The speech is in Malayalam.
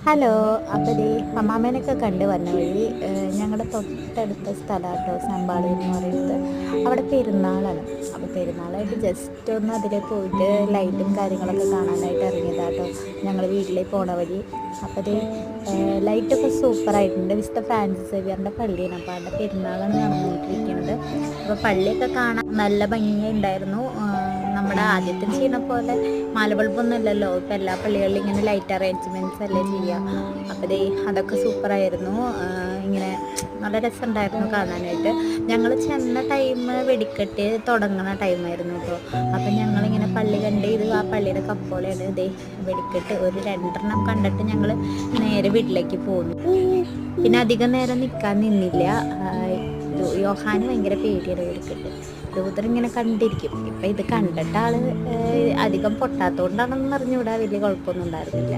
ഹലോ. അപ്പോൾ ദേ അമ്മാമ്മേനൊക്കെ കണ്ട് വന്ന വഴി ഞങ്ങളുടെ തൊട്ടടുത്ത സ്ഥലമാണ് കേട്ടോ സമ്പാളി എന്ന് പറയുന്നത്. അവിടെ പെരുന്നാളാണ്. അപ്പോൾ പെരുന്നാളായിട്ട് ജസ്റ്റ് ഒന്ന് അതിൽ പോയിട്ട് ലൈറ്റും കാര്യങ്ങളൊക്കെ കാണാനായിട്ട് ഇറങ്ങിയതാണ് കേട്ടോ ഞങ്ങൾ വീട്ടിലേക്ക് പോണ വഴി. അപ്പോൾ ദേ ലൈറ്റൊക്കെ സൂപ്പറായിട്ടുണ്ട്. വിശുദ്ധ ഫ്രാൻസിസ് സേവിയറിൻ്റെ പള്ളിയാണ്. അപ്പോൾ അവിടെ പെരുന്നാളാണ് നടന്നുകൊണ്ടിരിക്കുന്നത്. അപ്പോൾ പള്ളിയൊക്കെ കാണാൻ നല്ല ഭംഗിയുണ്ടായിരുന്നു. നമ്മുടെ ആദ്യത്തെ ചെയ്യുന്ന പോലെ മാലബൾബൊന്നും ഇല്ലല്ലോ. ഇപ്പം എല്ലാ പള്ളികളിലും ഇങ്ങനെ ലൈറ്റ് അറേഞ്ച്മെൻറ്റ്സ് അല്ലേ ചെയ്യുക. അപ്പോൾ ദേ അതൊക്കെ സൂപ്പറായിരുന്നു. ഇങ്ങനെ നല്ല രസമുണ്ടായിരുന്നു കാണാനായിട്ട്. ഞങ്ങൾ ചെന്ന ടൈം വെടിക്കെട്ട് തുടങ്ങുന്ന ടൈമായിരുന്നു കേട്ടോ. അപ്പം ഞങ്ങളിങ്ങനെ പള്ളി കണ്ട് ഇത് ആ പള്ളിയുടെ കപ്പോളയാണ്. ഇതേ വെടിക്കെട്ട് ഒരു 2 കണ്ടിട്ട് ഞങ്ങൾ നേരെ വീട്ടിലേക്ക് പോന്നു. പിന്നെ അധികം നേരം നിൽക്കാൻ നിന്നില്ല. യോഹാന് ഭയങ്കര പേടിയാണ് വെടിക്കെട്ട്. ലൂതർ ഇങ്ങനെ കണ്ടിരിക്കും. ഇപ്പം ഇത് കണ്ടിട്ട് ആൾ അധികം പൊട്ടാത്തതുകൊണ്ടാണെന്ന് അറിഞ്ഞുകൂടാ, വലിയ കുഴപ്പമൊന്നും ഉണ്ടായിരുന്നില്ല.